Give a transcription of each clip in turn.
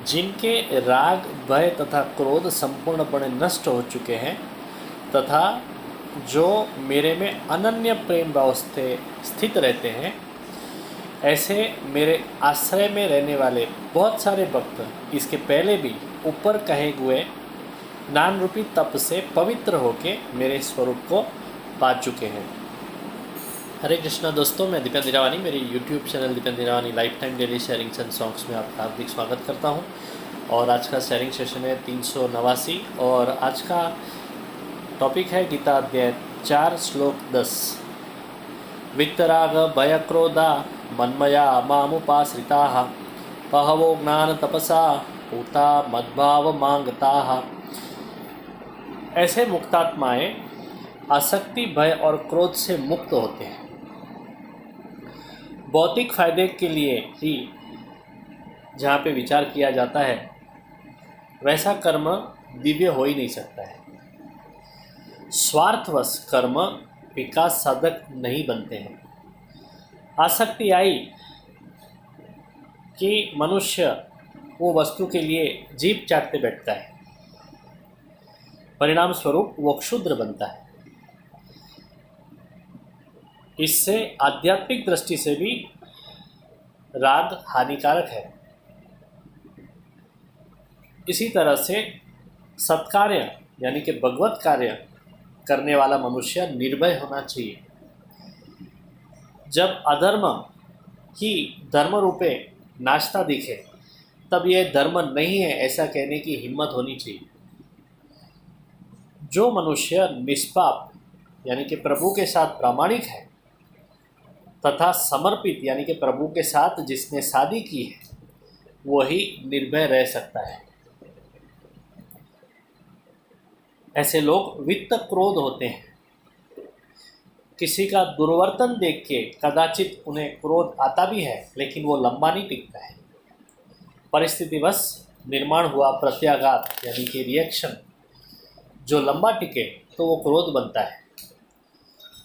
जिनके राग भय तथा क्रोध संपूर्णपणे नष्ट हो चुके हैं तथा जो मेरे में अनन्य प्रेम भाव से स्थित रहते हैं, ऐसे मेरे आश्रय में रहने वाले बहुत सारे भक्त इसके पहले भी ऊपर कहे हुए ज्ञान रूपी तप से पवित्र होके मेरे स्वरूप को पा चुके हैं। हरे कृष्णा दोस्तों, मैं दीपेंद्र निरावानी, मेरे YouTube channel Dipendra Nirawani life time daily sharings and songs में आपका हार्दिक स्वागत करता हूं। और आज का शेयरिंग सेशन है 389 और आज का टॉपिक है गीता अध्याय 4 श्लोक 10। वितराग भय क्रोधा मन्मया मामुपाश्रिताः बहवो ज्ञान तपसा पूता मद्भाव मांगताः। ऐसे मुक्तात्माएं आसक्ति भय और क्रोध से मुक्त होते हैं। भौतिक फायदे के लिए ही जहाँ पे विचार किया जाता है वैसा कर्म दिव्य हो ही नहीं सकता है। स्वार्थवश कर्म विकास साधक नहीं बनते हैं। आसक्ति आई कि मनुष्य वो वस्तु के लिए जीभ चाटते बैठता है, परिणाम स्वरूप वो क्षुद्र बनता है। इससे आध्यात्मिक दृष्टि से भी राग हानिकारक है। इसी तरह से सत्कार्य यानी कि भगवत कार्य करने वाला मनुष्य निर्भय होना चाहिए। जब अधर्म ही धर्म रूपे नाचता दिखे तब यह धर्म नहीं है ऐसा कहने की हिम्मत होनी चाहिए। जो मनुष्य निष्पाप यानी कि प्रभु के साथ प्रामाणिक है तथा समर्पित यानी कि प्रभु के साथ जिसने शादी की है वही निर्भय रह सकता है। ऐसे लोग वित्त क्रोध होते हैं। किसी का दुर्वर्तन देख के कदाचित उन्हें क्रोध आता भी है, लेकिन वो लंबा नहीं टिकता है। परिस्थितिवश निर्माण हुआ प्रत्याघात यानी कि रिएक्शन जो लंबा टिके तो वो क्रोध बनता है।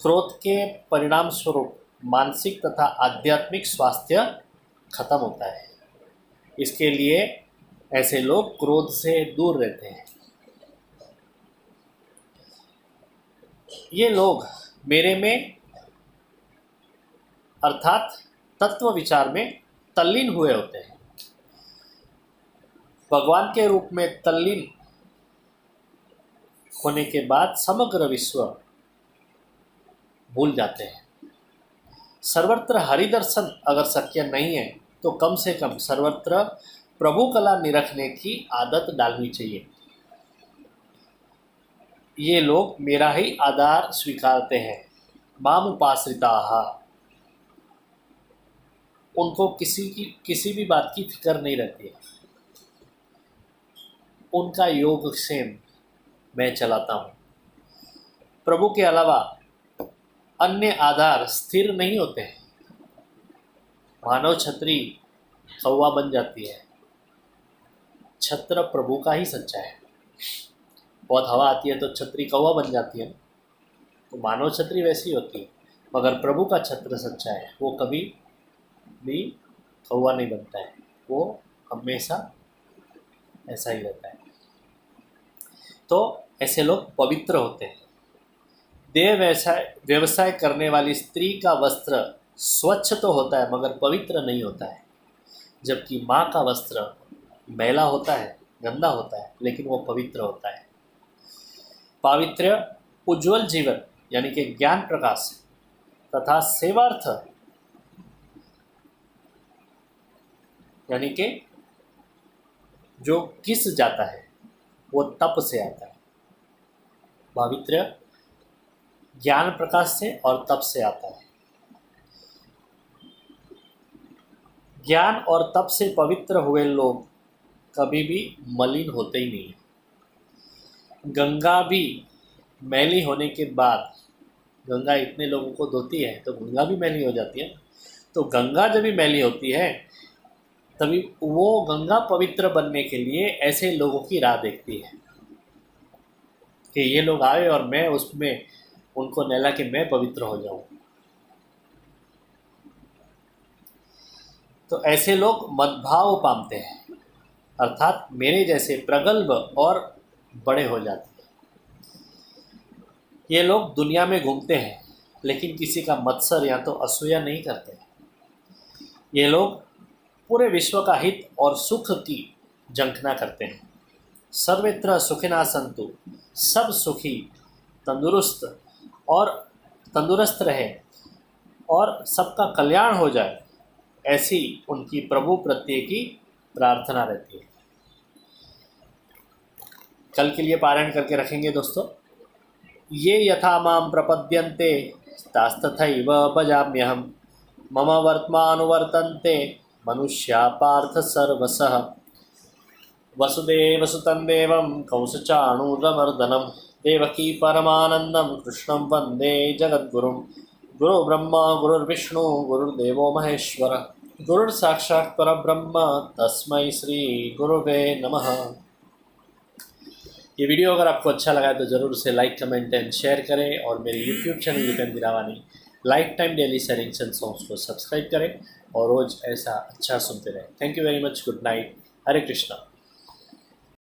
क्रोध के परिणाम स्वरूप मानसिक तथा आध्यात्मिक स्वास्थ्य खत्म होता है। इसके लिए ऐसे लोग क्रोध से दूर रहते हैं। ये लोग मेरे में अर्थात तत्व विचार में तल्लीन हुए होते हैं। भगवान के रूप में तल्लीन होने के बाद समग्र विश्व भूल जाते हैं। सर्वत्र हरिदर्शन अगर शक्य नहीं है तो कम से कम सर्वत्र प्रभु कला निरखने की आदत डालनी चाहिए। ये लोग मेरा ही आधार स्वीकारते हैं। माम उपाश्रिताः, उनको किसी भी बात की फिक्र नहीं रहती है। उनका योग क्षेम मैं चलाता हूँ। प्रभु के अलावा अन्य आधार स्थिर नहीं होते हैं। मानव छतरी कौवा बन जाती है, छत्र प्रभु का ही सच्चा है। बहुत हवा आती है तो छतरी कौवा बन जाती है, तो मानव छतरी वैसी होती है। मगर प्रभु का छत्र सच्चा है, वो कभी भी कौवा नहीं बनता है, वो हमेशा ऐसा ही रहता है। तो ऐसे लोग पवित्र होते हैं। देह व्यवसाय करने वाली स्त्री का वस्त्र स्वच्छ तो होता है मगर पवित्र नहीं होता है, जबकि माँ का वस्त्र मैला होता है, गंदा होता है, लेकिन वो पवित्र होता है। पावित्र्य उज्ज्वल जीवन यानी कि ज्ञान प्रकाश तथा सेवार्थ यानी कि जो किस जाता है वो तप से आता है। पावित्र्य ज्ञान प्रकाश से और तप से आता है। ज्ञान और तप से पवित्र हुए लोग कभी भी मलिन होते ही नहीं। गंगा भी मैली होने के बाद, गंगा इतने लोगों को धोती है तो गंगा भी मैली हो जाती है। तो गंगा जब भी मैली होती है तभी वो गंगा पवित्र बनने के लिए ऐसे लोगों की राह देखती है कि ये लोग आए और मैं उसमें उनको नहला के मैं पवित्र हो जाऊं। तो ऐसे लोग मद्भाव पामते हैं। अर्थात मेरे जैसे प्रगल्भ और बड़े हो जाते हैं। ये लोग दुनिया में घूमते हैं लेकिन किसी का मत्सर या तो असूया नहीं करते। ये लोग पूरे विश्व का हित और सुख की झंखना करते हैं। सर्वत्र सुखिना संतु, सब सुखी तंदुरुस्त और तंदुरुस्त रहे और सबका कल्याण हो जाए, ऐसी उनकी प्रभु प्रत्यय की प्रार्थना रहती है। कल के लिए पारायण करके रखेंगे दोस्तों। ये यथा माम प्रपद्यन्ते तास्तथैव भजाम्यहम्, मम वर्त्मानुवर्तन्ते मनुष्या पार्थ सर्वशः। वसुदेवसुतं देवं कंसचाणूरमर्दनं, देवकी परमानन्दं कृष्णं वन्दे जगद्गुरुं। गुरुर्ब्रह्मा गुरुर्विष्णु गुरुर्देवो महेश्वर, गुरुर्साक्षात् परब्रह्म तस्मै श्री गुरुवे नमः। ये वीडियो अगर आपको अच्छा लगा है तो ज़रूर उसे लाइक कमेंट एंड शेयर करें और मेरे YouTube channel Vipin Girawani life time daily sharings and songs को सब्सक्राइब करें और रोज़ ऐसा अच्छा सुनते रहें। Thank you very much. Good night. Hare Krishna.